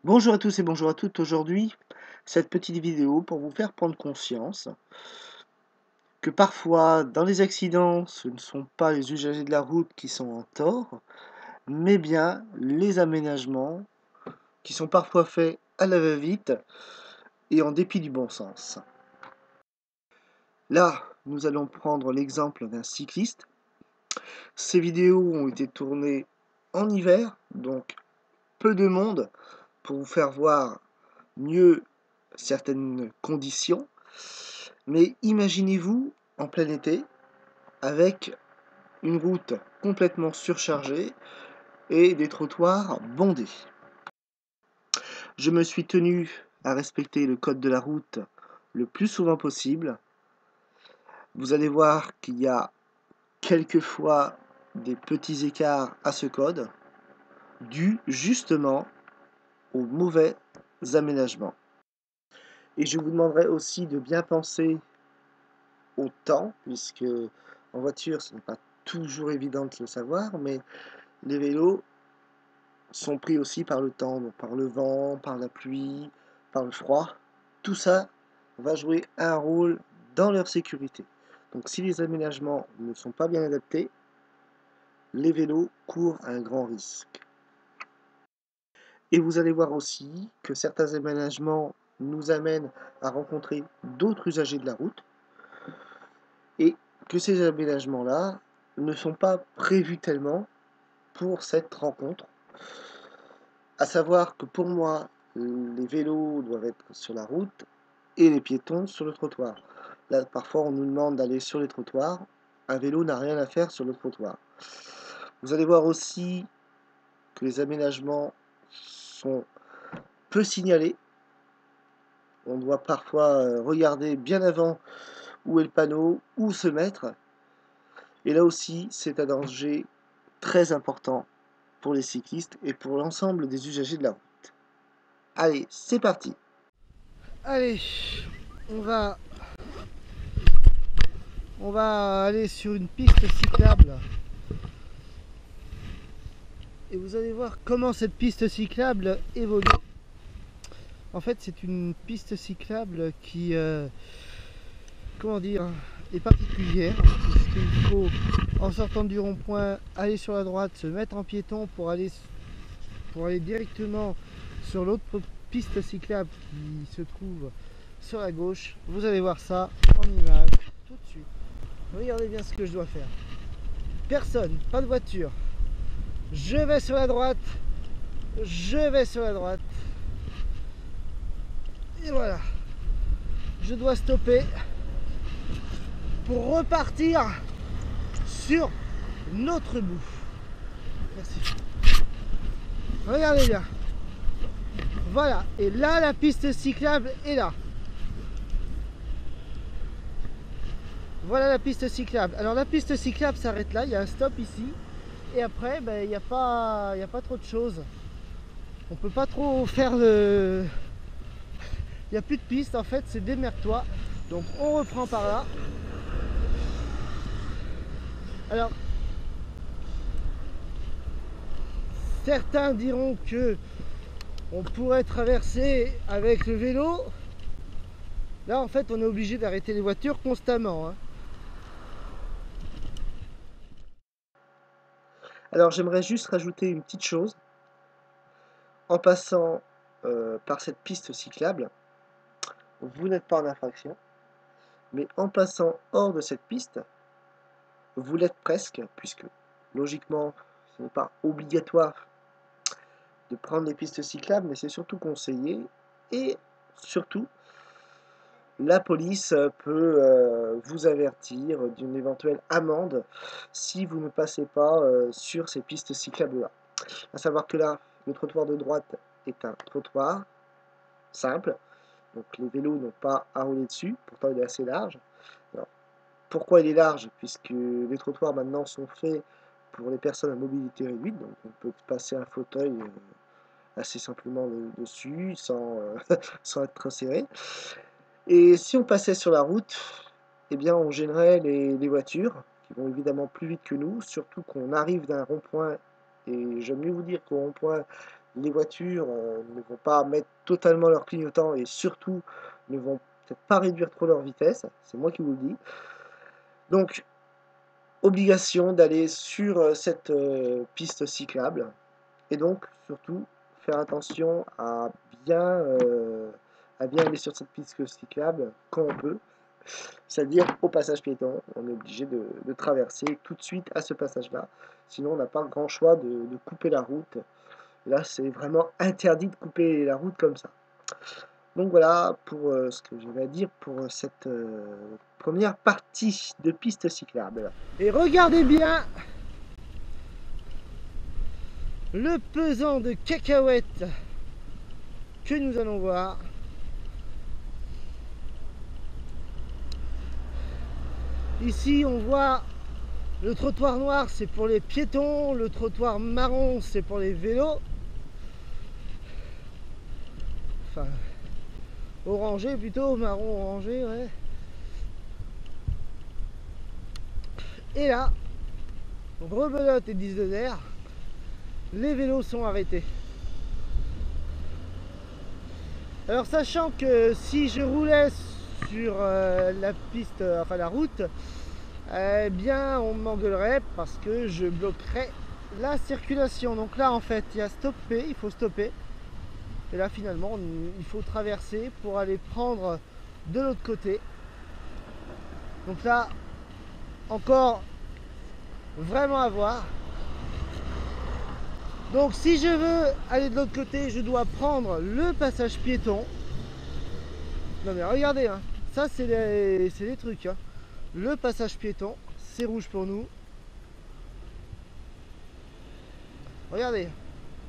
Bonjour à tous et bonjour à toutes. Aujourd'hui, cette petite vidéo pour vous faire prendre conscience que parfois, dans les accidents, ce ne sont pas les usagers de la route qui sont en tort, mais bien les aménagements qui sont parfois faits à la va-vite et en dépit du bon sens. Là, nous allons prendre l'exemple d'un cycliste. Ces vidéos ont été tournées en hiver, donc peu de monde pour vous faire voir mieux certaines conditions. Mais imaginez-vous en plein été avec une route complètement surchargée et des trottoirs bondés. Je me suis tenu à respecter le code de la route le plus souvent possible. Vous allez voir qu'il y a quelquefois des petits écarts à ce code, dus justement aux mauvais aménagements. Et je vous demanderai aussi de bien penser au temps, puisque en voiture ce n'est pas toujours évident de le savoir, mais les vélos sont pris aussi par le temps, donc par le vent, par la pluie, par le froid. Tout ça va jouer un rôle dans leur sécurité. Donc si les aménagements ne sont pas bien adaptés, les vélos courent un grand risque. Et vous allez voir aussi que certains aménagements nous amènent à rencontrer d'autres usagers de la route et que ces aménagements-là ne sont pas prévus tellement pour cette rencontre. À savoir que pour moi, les vélos doivent être sur la route et les piétons sur le trottoir. Là, parfois, on nous demande d'aller sur les trottoirs. Un vélo n'a rien à faire sur le trottoir. Vous allez voir aussi que les aménagements sont peu signalés. On doit parfois regarder bien avant où est le panneau, où se mettre. Et là aussi, c'est un danger très important pour les cyclistes et pour l'ensemble des usagers de la route. Allez, c'est parti. Allez, on va, on va aller sur une piste cyclable. Et vous allez voir comment cette piste cyclable évolue. En fait, c'est une piste cyclable qui, comment dire, est particulière, puisqu'il faut, en sortant du rond-point, aller sur la droite, se mettre en piéton pour aller directement sur l'autre piste cyclable qui se trouve sur la gauche. Vous allez voir ça en image tout de suite. Regardez bien ce que je dois faire. Personne, pas de voiture. Je vais sur la droite. Je vais sur la droite. Et voilà. Je dois stopper pour repartir sur notre bout. Merci. Regardez bien. Voilà. Et là, la piste cyclable est là. Voilà la piste cyclable. Alors la piste cyclable s'arrête là. Il y a un stop ici. Et après, il n'y a pas trop de choses. On peut pas trop faire le... Il n'y a plus de piste en fait, c'est démerde-toi. Donc on reprend par là. Alors, certains diront que on pourrait traverser avec le vélo. Là en fait on est obligé d'arrêter les voitures constamment. Alors j'aimerais juste rajouter une petite chose. En passant par cette piste cyclable, vous n'êtes pas en infraction, mais en passant hors de cette piste, vous l'êtes presque, puisque logiquement, ce n'est pas obligatoire de prendre les pistes cyclables, mais c'est surtout conseillé. Et surtout, la police peut vous avertir d'une éventuelle amende si vous ne passez pas sur ces pistes cyclables-là. À savoir que là, le trottoir de droite est un trottoir simple, donc les vélos n'ont pas à rouler dessus, pourtant il est assez large. Alors, pourquoi il est large? Puisque les trottoirs maintenant sont faits pour les personnes à mobilité réduite, donc on peut passer un fauteuil assez simplement dessus, sans être trop serré. Et si on passait sur la route, eh bien on gênerait les voitures, qui vont évidemment plus vite que nous, surtout qu'on arrive d'un rond-point, et j'aime mieux vous dire qu'au rond-point, les voitures ne vont pas mettre totalement leur clignotant et surtout ne vont peut-être pas réduire trop leur vitesse, c'est moi qui vous le dis. Donc, obligation d'aller sur cette piste cyclable et donc surtout faire attention à bien aller sur cette piste cyclable quand on peut, c'est-à-dire au passage piéton. On est obligé de traverser tout de suite à ce passage-là, sinon on n'a pas grand choix de couper la route. Là, c'est vraiment interdit de couper la route comme ça. Donc voilà pour ce que j'avais à dire pour cette première partie de piste cyclable. Et regardez bien le pesant de cacahuètes que nous allons voir. Ici, on voit le trottoir noir, c'est pour les piétons. Le trottoir marron, c'est pour les vélos. Enfin, orangé plutôt, marron orangé, ouais. Et là, rebelote et 10 de l'air, les vélos sont arrêtés. Alors sachant que si je roulais sur la piste, enfin la route, eh bien on m'engueulerait parce que je bloquerais la circulation. Donc là en fait il faut stopper. Et là finalement il faut traverser pour aller prendre de l'autre côté. Donc là encore vraiment à voir. Donc si je veux aller de l'autre côté, je dois prendre le passage piéton. Non mais regardez, hein, ça c'est des trucs. Hein. Le passage piéton, c'est rouge pour nous. Regardez,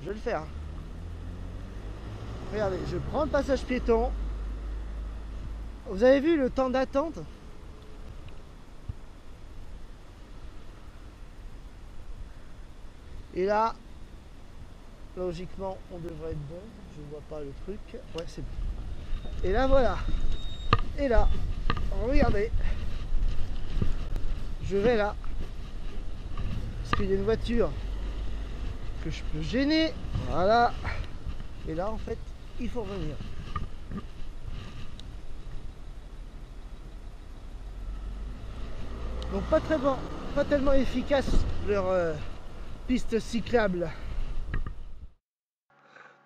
je vais le faire. Regardez, je prends le passage piéton. Vous avez vu le temps d'attente? Et là, logiquement, on devrait être bon. Je ne vois pas le truc. Ouais, c'est bon. Et là, voilà. Et là, regardez. Je vais là. Parce qu'il y a une voiture que je peux gêner. Voilà. Et là, en fait, il faut revenir. Donc pas très bon, pas tellement efficace leur piste cyclable.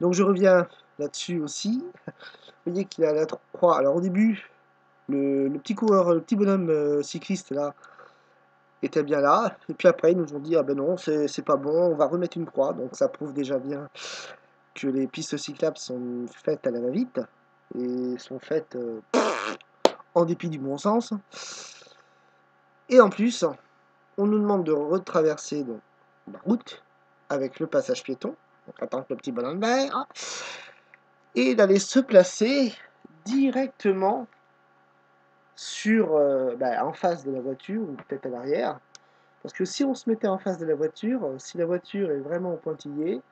Donc je reviens là-dessus aussi. Vous voyez qu'il y a la croix. Alors au début, le petit coureur, le petit bonhomme cycliste là, était bien là. Et puis après, ils nous ont dit, ah ben non, c'est pas bon, on va remettre une croix. Donc ça prouve déjà bien que les pistes cyclables sont faites à la va-vite et sont faites en dépit du bon sens. Et en plus, on nous demande de retraverser donc, la route avec le passage piéton. Donc attendre le petit bonhomme vert. Et d'aller se placer directement sur, en face de la voiture ou peut-être à l'arrière. Parce que si on se mettait en face de la voiture, si la voiture est vraiment au pointillé,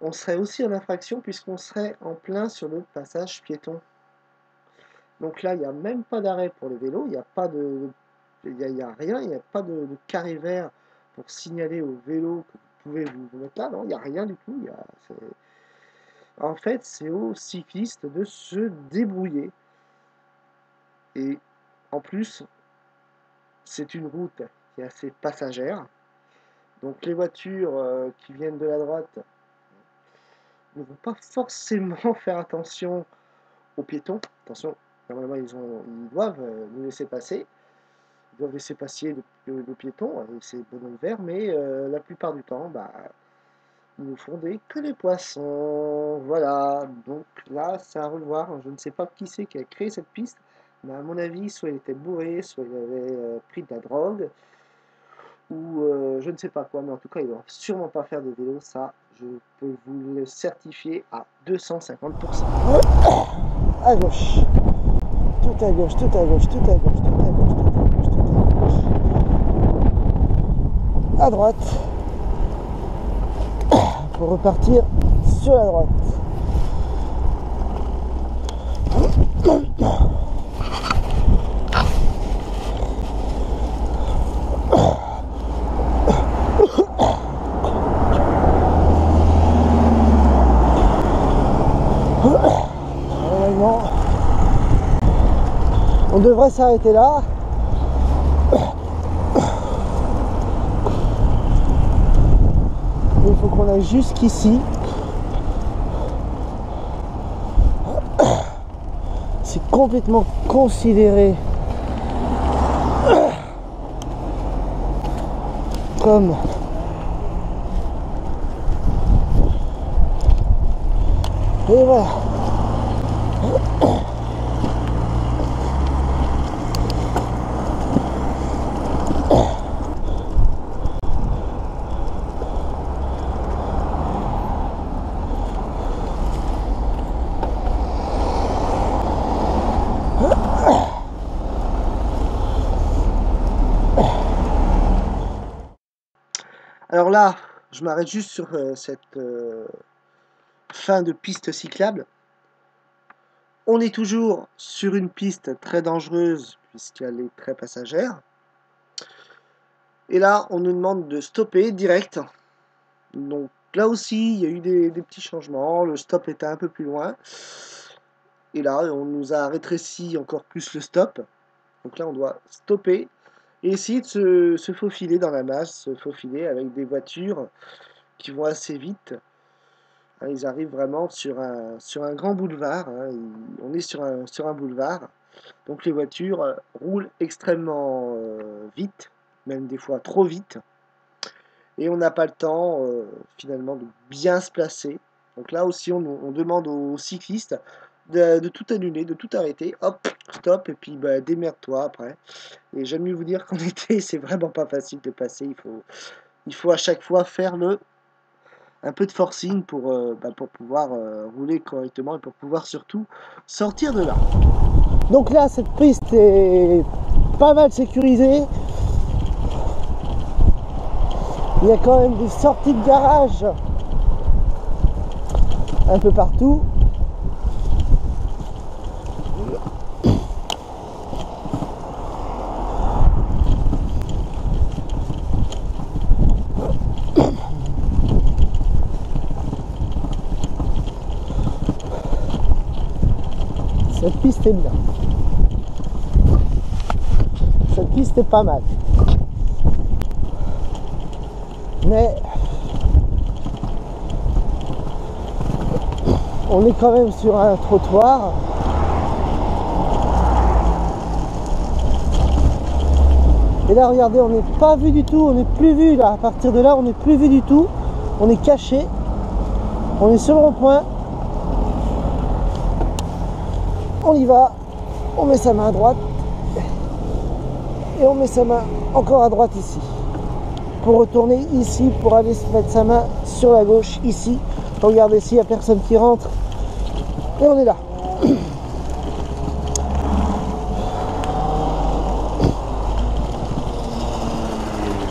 on serait aussi en infraction puisqu'on serait en plein sur le passage piéton. Donc là, il n'y a même pas d'arrêt pour les vélos, il n'y a pas de... Il n'y a rien, il n'y a pas de carré vert pour signaler aux vélos que vous pouvez vous mettre là, non, il n'y a rien du tout. En fait, c'est aux cyclistes de se débrouiller. Et en plus, c'est une route qui est assez passagère. Donc les voitures qui viennent de la droite ne vont pas forcément faire attention aux piétons. Attention, normalement ils doivent nous laisser passer. Ils doivent laisser passer le piéton, c'est bonhomme vert, mais la plupart du temps, ils nous font que les poissons. Voilà, donc là, c'est à revoir. Je ne sais pas qui c'est qui a créé cette piste, mais à mon avis, soit il était bourré, soit il avait pris de la drogue, ou je ne sais pas quoi, mais en tout cas, il ne doit sûrement pas faire de vélo, ça, je peux vous le certifier à 250%. À gauche, tout à gauche, tout à gauche, tout à gauche, tout à gauche, tout à gauche, tout à gauche. À droite, pour repartir sur la droite. On devrait s'arrêter là. Il faut qu'on aille jusqu'ici. C'est complètement considéré comme et voilà. Alors là, je m'arrête juste sur cette fin de piste cyclable. On est toujours sur une piste très dangereuse puisqu'elle est très passagère. Et là, on nous demande de stopper direct. Donc là aussi, il y a eu des petits changements. Le stop était un peu plus loin. Et là, on nous a rétréci encore plus le stop. Donc là, on doit stopper et essayer de se faufiler dans la masse, se faufiler avec des voitures qui vont assez vite. Ils arrivent vraiment sur un grand boulevard. On est sur un boulevard. Donc les voitures roulent extrêmement vite, même des fois trop vite. Et on n'a pas le temps finalement de bien se placer. Donc là aussi, on demande aux cyclistes de tout annuler, de tout arrêter. Hop, stop, et puis bah, démerde-toi après. Et j'aime mieux vous dire qu'en été, c'est vraiment pas facile de passer. Il faut à chaque fois faire un peu de forcing pour pouvoir rouler correctement et pour pouvoir surtout sortir de là. Donc là, cette piste est pas mal sécurisée. Il y a quand même des sorties de garage un peu partout. Cette piste est bien. Cette piste est pas mal. Mais on est quand même sur un trottoir. Et là, regardez, on n'est pas vu du tout, on n'est plus vu là. À partir de là, on n'est plus vu du tout. On est caché. On est sur le rond-point. On y va. On met sa main à droite. Et on met sa main encore à droite ici. Pour retourner ici, pour aller se mettre sa main sur la gauche, ici. Regardez s'il n'y a personne qui rentre. Et on est là.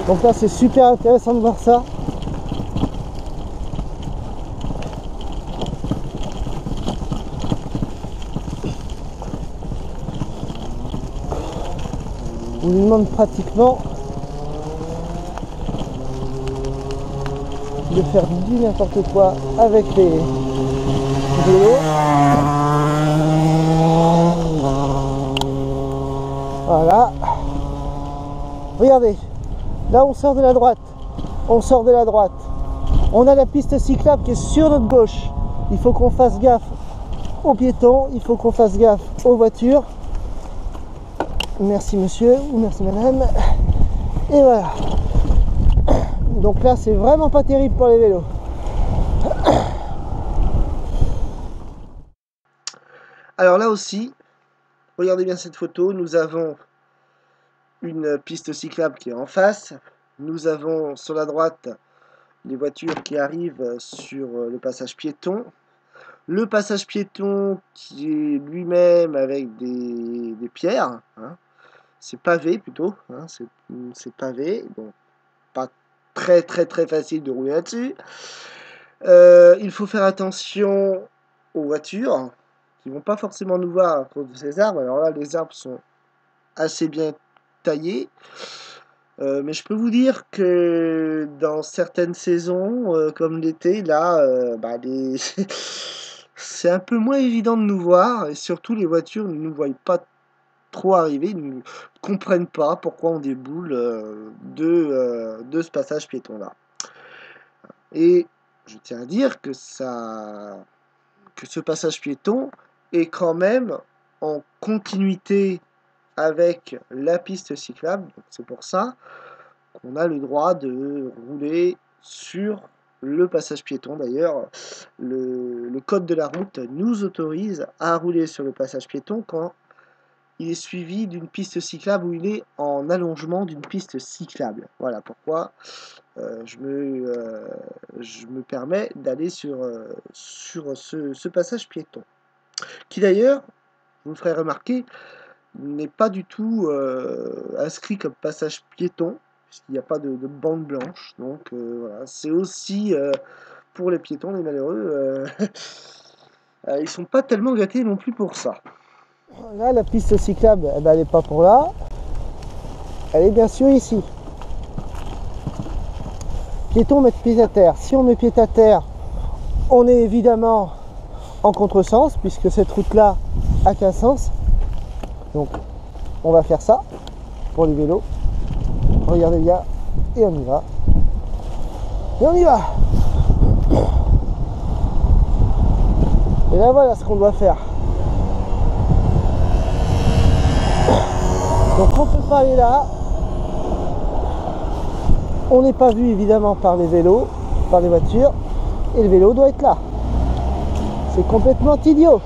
Donc là, c'est super intéressant de voir ça. On lui demande pratiquement de faire du n'importe quoi avec les vélos. Voilà. Regardez. Là, on sort de la droite. On sort de la droite. On a la piste cyclable qui est sur notre gauche. Il faut qu'on fasse gaffe aux piétons. Il faut qu'on fasse gaffe aux voitures. Merci monsieur ou merci madame. Et voilà. Donc là, c'est vraiment pas terrible pour les vélos. Alors là aussi, regardez bien cette photo. Nous avons une piste cyclable qui est en face. Nous avons sur la droite les voitures qui arrivent sur le passage piéton. Le passage piéton qui est lui-même avec des pierres. C'est pavé plutôt. C'est pavé. Donc pas très facile de rouler là-dessus. Il faut faire attention aux voitures qui vont pas forcément nous voir à cause de ces arbres. Alors là, les arbres sont assez bien taillés. Mais je peux vous dire que dans certaines saisons, comme l'été, là, c'est un peu moins évident de nous voir. Et surtout, les voitures ne nous voient pas trop arriver, ils ne comprennent pas pourquoi on déboule de ce passage piéton-là. Et je tiens à dire que ce passage piéton est quand même en continuité avec la piste cyclable. C'est pour ça qu'on a le droit de rouler sur le passage piéton. D'ailleurs, le code de la route nous autorise à rouler sur le passage piéton quand il est suivi d'une piste cyclable ou il est en allongement d'une piste cyclable. Voilà pourquoi je me permets d'aller sur ce passage piéton. Qui d'ailleurs, je vous ferai remarquer, n'est pas du tout inscrit comme passage piéton, puisqu'il n'y a pas de bande blanche. Donc voilà, c'est aussi pour les piétons, les malheureux, ils sont pas tellement gâtés non plus pour ça. Là, la piste cyclable, eh ben, elle n'est pas pour là. Elle est bien sûr ici. Piéton, mettre pied à terre. Si on met pied à terre, on est évidemment en contresens, puisque cette route-là a qu'un sens. Donc, on va faire ça pour les vélos. Regardez bien, et on y va. Et on y va. Et là, voilà ce qu'on doit faire. Donc on ne peut pas aller là, on n'est pas vu évidemment par les vélos, par les voitures, et le vélo doit être là. C'est complètement idiot.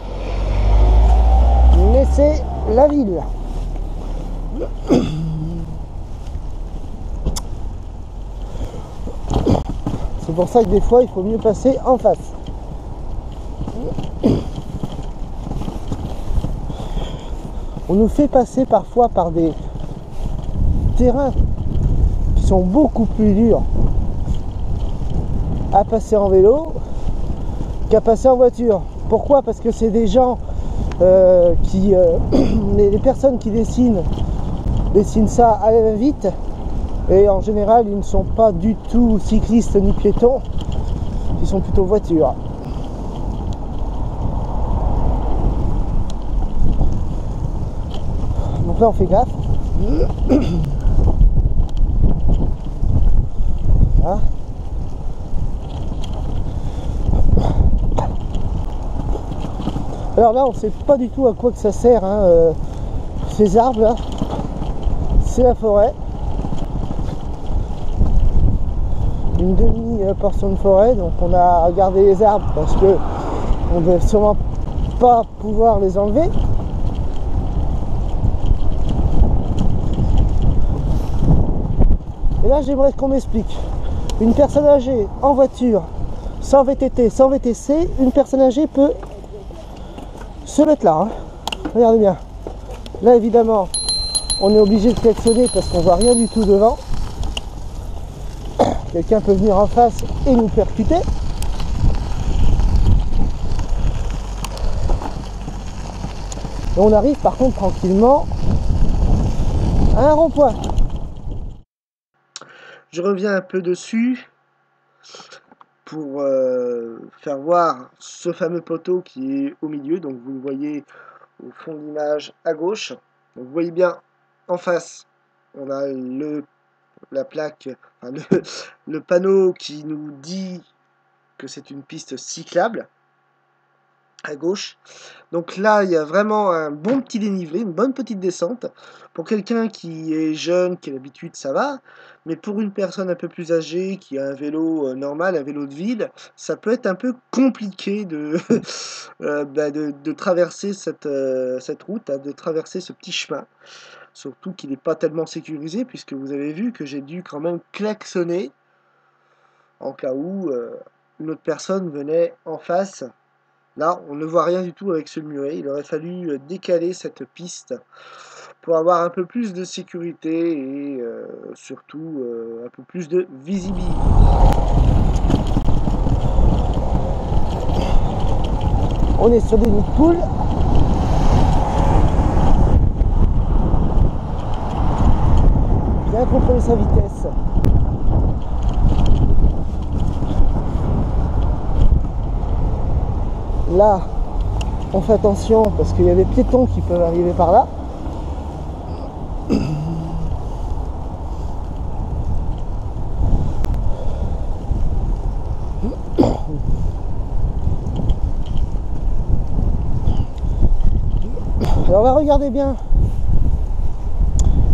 Mais c'est la ville. C'est pour ça que des fois il faut mieux passer en face. On nous fait passer parfois par des terrains qui sont beaucoup plus durs à passer en vélo qu'à passer en voiture. Pourquoi? Parce que c'est des gens les personnes qui dessinent ça à la va-vite, et en général ils ne sont pas du tout cyclistes ni piétons, ils sont plutôt voitures. Donc là on fait gaffe. Voilà. Alors là on sait pas du tout à quoi que ça sert, hein, ces arbres là. C'est la forêt. Une demi-portion de forêt, donc on a gardé les arbres parce que on ne va sûrement pas pouvoir les enlever. Et là j'aimerais qu'on m'explique. Une personne âgée en voiture, sans VTT, sans VTC, une personne âgée peut se mettre là. Hein. Regardez bien. Là évidemment, on est obligé de klaxonner parce qu'on voit rien du tout devant. Quelqu'un peut venir en face et nous percuter. Et on arrive par contre tranquillement à un rond-point. Je reviens un peu dessus pour faire voir ce fameux poteau qui est au milieu. Donc vous le voyez au fond de l'image à gauche. Donc vous voyez bien en face, on a la plaque, enfin, le panneau qui nous dit que c'est une piste cyclable à gauche. Donc là il y a vraiment un bon petit dénivelé, une bonne petite descente. Pour quelqu'un qui est jeune, qui a l'habitude, ça va, mais pour une personne un peu plus âgée qui a un vélo normal, un vélo de ville, ça peut être un peu compliqué de traverser cette route, hein, de traverser ce petit chemin. Surtout qu'il n'est pas tellement sécurisé, puisque vous avez vu que j'ai dû quand même klaxonner en cas où une autre personne venait en face. Là, on ne voit rien du tout avec ce muret. Il aurait fallu décaler cette piste pour avoir un peu plus de sécurité et surtout un peu plus de visibilité. On est sur des nids de poules. Bien contrôler sa vitesse. Là, on fait attention parce qu'il y a des piétons qui peuvent arriver par là. Alors on va regarder bien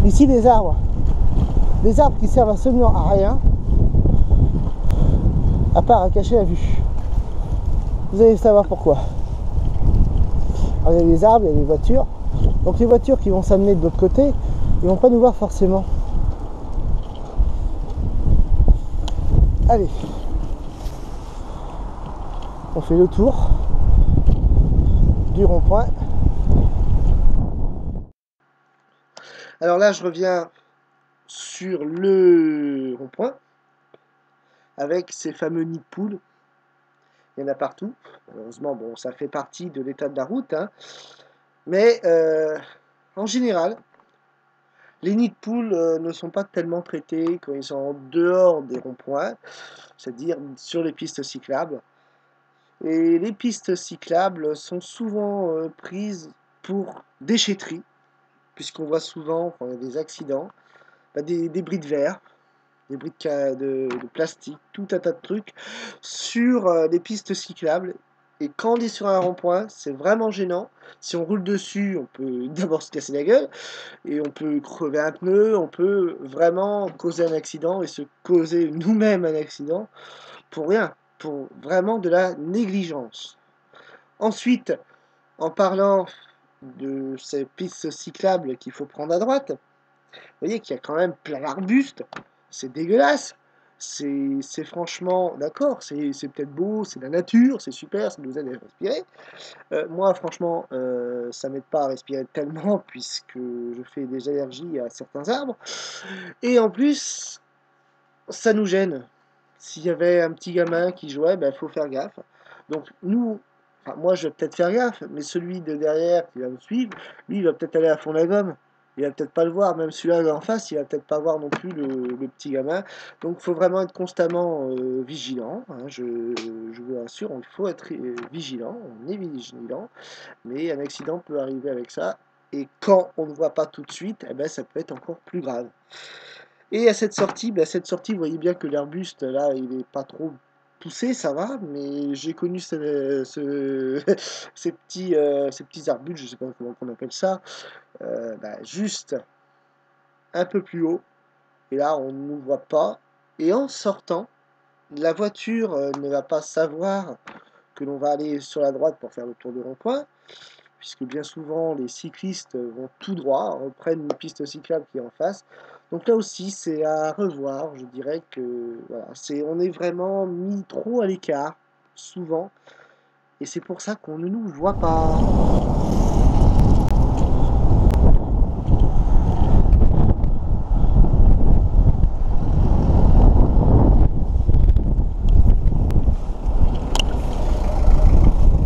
ici des arbres qui servent absolument à rien, à part à cacher la vue. Vous allez savoir pourquoi. Alors, il y a des arbres, il y a des voitures. Donc les voitures qui vont s'amener de l'autre côté, ils vont pas nous voir forcément. Allez, on fait le tour du rond-point. Alors là, je reviens sur le rond-point avec ces fameux nids de poules. Il y en a partout. Heureusement, bon, ça fait partie de l'état de la route, hein. Mais en général, les nids de poules ne sont pas tellement traités quand ils sont en dehors des ronds-points, c'est-à-dire sur les pistes cyclables. Et les pistes cyclables sont souvent prises pour déchetterie, puisqu'on voit souvent, quand il y a des accidents, des débris de verre, des débris de plastique, tout un tas de trucs sur les pistes cyclables. Et quand on est sur un rond-point, c'est vraiment gênant. Si on roule dessus, on peut d'abord se casser la gueule, et on peut crever un pneu, on peut vraiment causer un accident, et se causer nous-mêmes un accident, pour rien, pour vraiment de la négligence. Ensuite, en parlant de ces pistes cyclables qu'il faut prendre à droite, vous voyez qu'il y a quand même plein d'arbustes, c'est dégueulasse, c'est franchement, d'accord, c'est peut-être beau, c'est la nature, c'est super, ça nous aide à respirer. Moi, franchement, ça m'aide pas à respirer tellement, puisque je fais des allergies à certains arbres, et en plus, ça nous gêne. S'il y avait un petit gamin qui jouait, il faut faire gaffe. Donc nous, enfin, moi je vais peut-être faire gaffe, mais celui de derrière qui va me suivre, lui il va peut-être aller à fond la gomme. Il va peut-être pas le voir, même celui-là en face, il va peut-être pas voir non plus le petit gamin. Donc il faut vraiment être constamment vigilant, hein, je vous rassure, il faut être vigilant, on est vigilant, mais un accident peut arriver avec ça. Et quand on ne voit pas tout de suite, eh ben, ça peut être encore plus grave. Et à cette sortie, vous voyez bien que l'arbuste, là, il n'est pas trop poussé, ça va, mais j'ai connu ces petits arbustes, je ne sais pas comment on appelle ça, juste un peu plus haut, et là, on ne nous voit pas, et en sortant, la voiture ne va pas savoir que l'on va aller sur la droite pour faire le tour du rond-point, puisque bien souvent les cyclistes vont tout droit, reprennent une piste cyclable qui est en face. Donc là aussi, c'est à revoir. Je dirais que voilà, on est vraiment mis trop à l'écart, souvent, et c'est pour ça qu'on ne nous voit pas.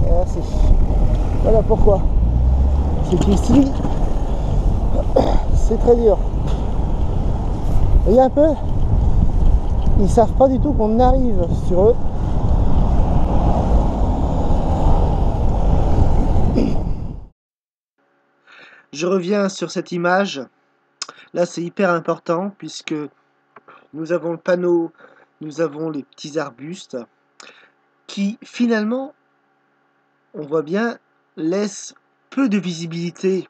Merci. Voilà pourquoi. C'est qu'ici, c'est très dur. Il y a un peu, ils savent pas du tout qu'on arrive sur eux. Je reviens sur cette image. Là, c'est hyper important puisque nous avons le panneau, nous avons les petits arbustes qui, finalement, on voit bien, laissent peu de visibilité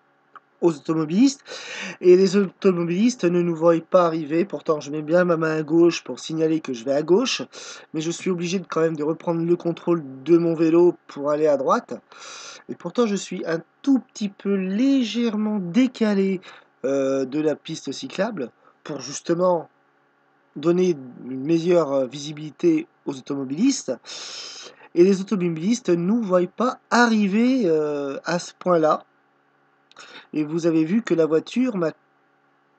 aux automobilistes, et les automobilistes ne nous voient pas arriver. Pourtant je mets bien ma main à gauche pour signaler que je vais à gauche, mais je suis obligé quand même de reprendre le contrôle de mon vélo pour aller à droite, et pourtant je suis un tout petit peu légèrement décalé de la piste cyclable pour justement donner une meilleure visibilité aux automobilistes, et les automobilistes ne nous voient pas arriver à ce point-là. Et vous avez vu que la voiture m'a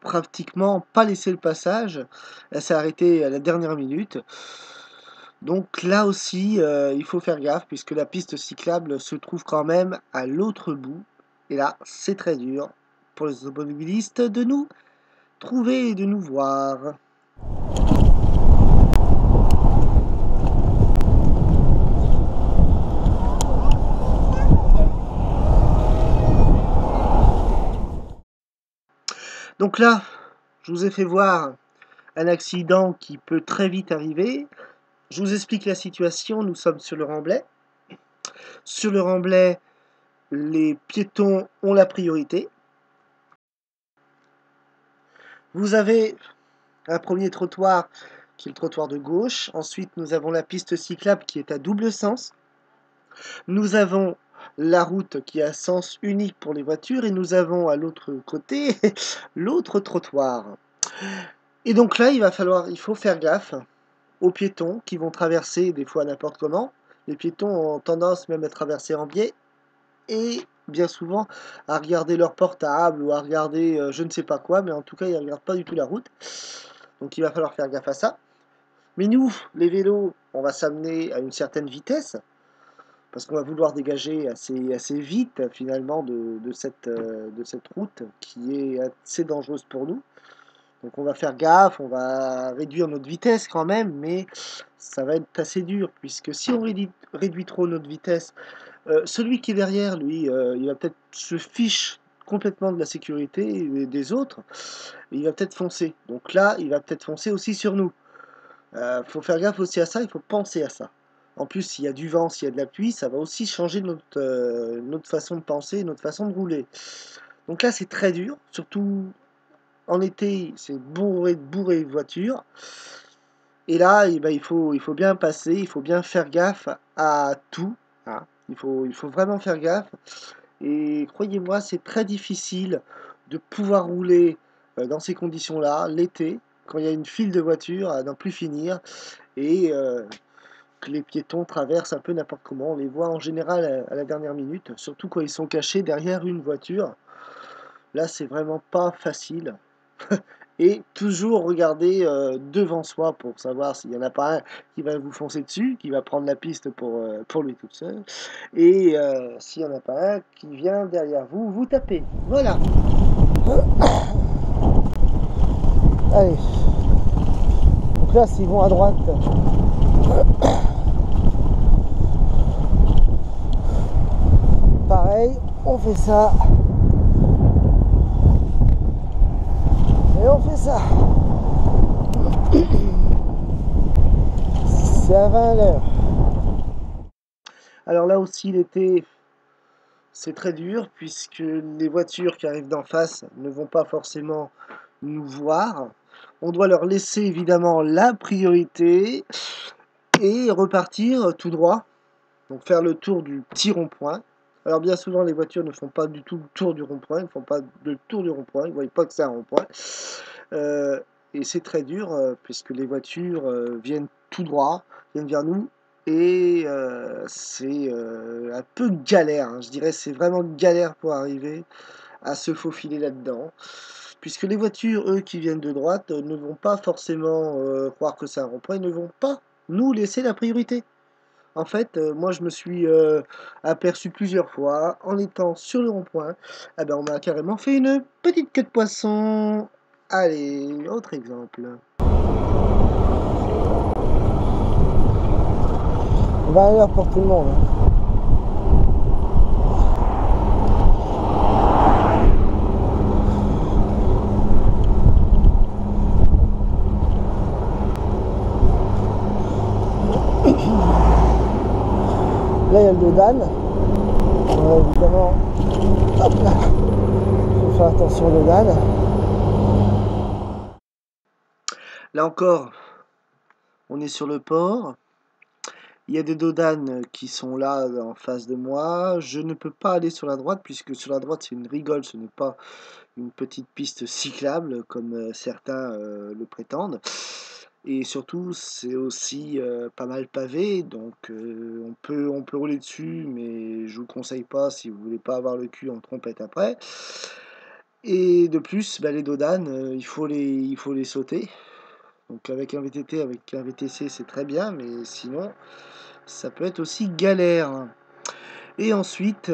pratiquement pas laissé le passage. Elle s'est arrêtée à la dernière minute. Donc là aussi, il faut faire gaffe puisque la piste cyclable se trouve quand même à l'autre bout. Et là, c'est très dur pour les automobilistes de nous trouver et de nous voir. Donc là, je vous ai fait voir un accident qui peut très vite arriver. Je vous explique la situation. Nous sommes sur le remblai. Sur le remblai, les piétons ont la priorité. Vous avez un premier trottoir qui est le trottoir de gauche. Ensuite, nous avons la piste cyclable qui est à double sens. Nous avons la route qui a sens unique pour les voitures et nous avons à l'autre côté l'autre trottoir. Et donc là, il faut faire gaffe aux piétons qui vont traverser des fois n'importe comment. Les piétons ont tendance même à traverser en biais et bien souvent à regarder leur portable ou à regarder je ne sais pas quoi, mais en tout cas ils ne regardent pas du tout la route. Donc il va falloir faire gaffe à ça. Mais nous, les vélos, on va s'amener à une certaine vitesse parce qu'on va vouloir dégager assez vite finalement de cette route qui est assez dangereuse pour nous. Donc on va faire gaffe, on va réduire notre vitesse quand même, mais ça va être assez dur, puisque si on réduit trop notre vitesse, celui qui est derrière, lui, il va peut-être se fiche complètement de la sécurité des autres, et il va peut-être foncer. Donc là, il va peut-être foncer aussi sur nous. Faut faire gaffe aussi à ça, il faut penser à ça. En plus, s'il y a du vent, s'il y a de la pluie, ça va aussi changer notre façon de penser, notre façon de rouler. Donc là, c'est très dur, surtout en été, c'est bourré de voitures. Et là, eh ben, il faut bien passer, il faut bien faire gaffe à tout, hein. Il faut vraiment faire gaffe. Et croyez-moi, c'est très difficile de pouvoir rouler dans ces conditions-là, l'été, quand il y a une file de voitures à n'en plus finir, et que les piétons traversent un peu n'importe comment. On les voit en général à la dernière minute, surtout quand ils sont cachés derrière une voiture. Là, c'est vraiment pas facile. Et toujours regarder devant soi pour savoir s'il n'y en a pas un qui va vous foncer dessus, qui va prendre la piste pour lui tout seul, et s'il n'y en a pas un qui vient derrière vous, vous taper. Voilà. Allez. Donc là, s'ils vont à droite, pareil, on fait ça. Et on fait ça. C'est à 20 à l'heure. Alors là aussi, l'été, c'est très dur puisque les voitures qui arrivent d'en face ne vont pas forcément nous voir. On doit leur laisser évidemment la priorité et repartir tout droit. Donc faire le tour du petit rond-point. Alors bien souvent, les voitures ne font pas du tout le tour du rond-point. Ils ne font pas le tour du rond-point. Ils ne voient pas que c'est un rond-point. Et c'est très dur puisque les voitures viennent tout droit, viennent vers nous. Et c'est un peu galère, hein. Je dirais c'est vraiment galère pour arriver à se faufiler là-dedans. Puisque les voitures, eux, qui viennent de droite, ne vont pas forcément croire que c'est un rond-point. Ils ne vont pas nous laisser la priorité. En fait, moi je me suis aperçu plusieurs fois, en étant sur le rond-point, eh ben, on m'a carrément fait une petite queue de poisson. Allez, autre exemple. On va à l'heure pour tout le monde. Là, il y a le dodan. Évidemment, hop là, il faut faire attention au dodan. Là encore, on est sur le port. Il y a des dodanes qui sont là en face de moi. Je ne peux pas aller sur la droite puisque sur la droite c'est une rigole, ce n'est pas une petite piste cyclable comme certains le prétendent. Et surtout, c'est aussi pas mal pavé, donc on peut rouler dessus, mais je vous conseille pas si vous voulez pas avoir le cul en trompette après. Et de plus, bah, les dodanes, il faut les sauter. Donc avec un VTT, avec un VTC, c'est très bien, mais sinon, ça peut être aussi galère. Et ensuite,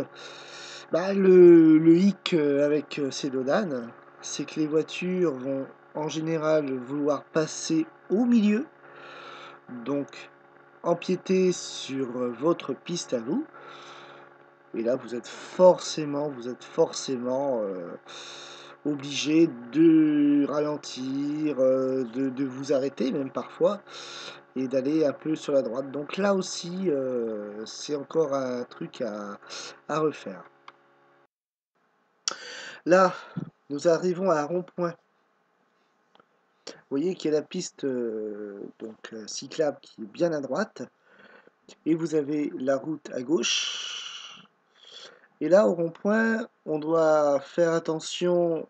bah, le hic avec ces dodanes, c'est que les voitures vont en général vouloir passer au milieu, donc empiéter sur votre piste à vous. Et là, vous êtes forcément obligé de ralentir, de vous arrêter même parfois, et d'aller un peu sur la droite. Donc là aussi, c'est encore un truc à refaire. Là, nous arrivons à un rond-point. Vous voyez qu'il y a la piste cyclable qui est bien à droite. Et vous avez la route à gauche. Et là, au rond-point, on doit faire attention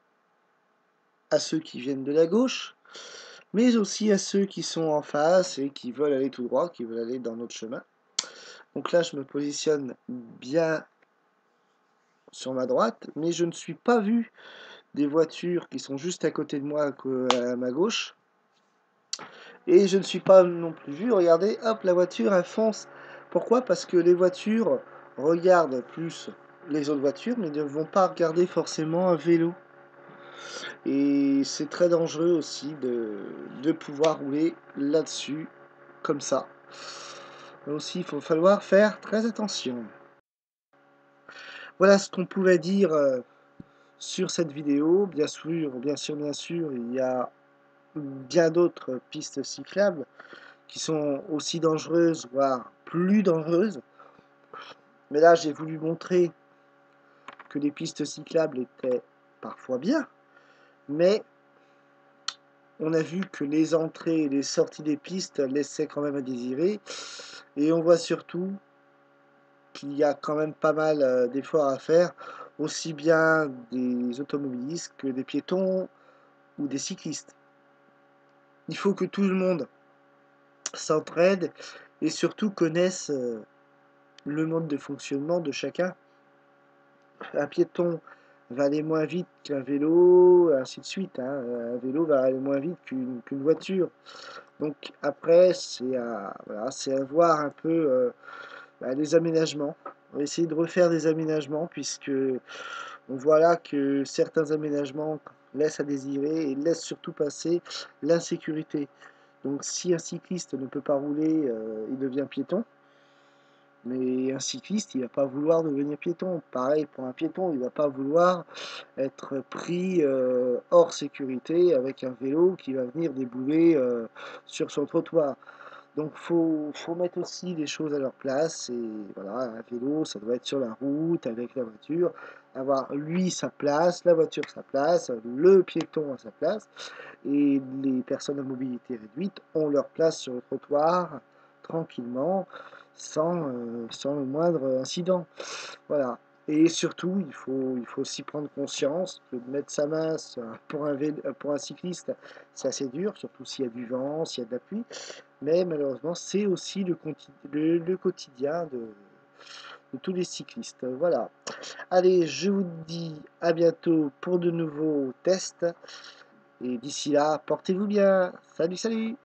à ceux qui viennent de la gauche, mais aussi à ceux qui sont en face et qui veulent aller tout droit, qui veulent aller dans notre chemin. Donc là, je me positionne bien sur ma droite, mais je ne suis pas vu des voitures qui sont juste à côté de moi à ma gauche. Et je ne suis pas non plus vu, regardez, hop, la voiture, elle fonce. Pourquoi? Parce que les voitures regardent plus les autres voitures, mais ne vont pas regarder forcément un vélo. Et c'est très dangereux aussi de pouvoir rouler là-dessus, comme ça. Mais aussi, il faut falloir faire très attention. Voilà ce qu'on pouvait dire sur cette vidéo. Bien sûr, il y a bien d'autres pistes cyclables qui sont aussi dangereuses, voire plus dangereuses. Mais là, j'ai voulu montrer que les pistes cyclables étaient parfois bien, mais on a vu que les entrées et les sorties des pistes laissaient quand même à désirer, et on voit surtout qu'il y a quand même pas mal d'efforts à faire, aussi bien des automobilistes que des piétons ou des cyclistes. Il faut que tout le monde s'entraide et surtout connaisse le mode de fonctionnement de chacun. Un piéton va aller moins vite qu'un vélo, ainsi de suite. Hein. Un vélo va aller moins vite qu'une voiture. Donc après, c'est à voir un peu les aménagements. On va essayer de refaire des aménagements puisque on voit là que certains aménagements laissent à désirer et laissent surtout passer l'insécurité. Donc si un cycliste ne peut pas rouler, il devient piéton. Mais un cycliste, il va pas vouloir devenir piéton. Pareil pour un piéton, il va pas vouloir être pris hors sécurité avec un vélo qui va venir débouler sur son trottoir. Donc faut mettre aussi les choses à leur place. Et voilà, un vélo, ça doit être sur la route avec la voiture, avoir lui sa place, la voiture sa place, le piéton à sa place. Et les personnes à mobilité réduite ont leur place sur le trottoir tranquillement, sans le moindre incident. Voilà. Et surtout, il faut aussi prendre conscience que de mettre sa main pour un cycliste, c'est assez dur, surtout s'il y a du vent, s'il y a de la pluie. Mais malheureusement, c'est aussi le quotidien de tous les cyclistes. Voilà. Allez, je vous dis à bientôt pour de nouveaux tests. Et d'ici là, portez-vous bien. Salut, salut!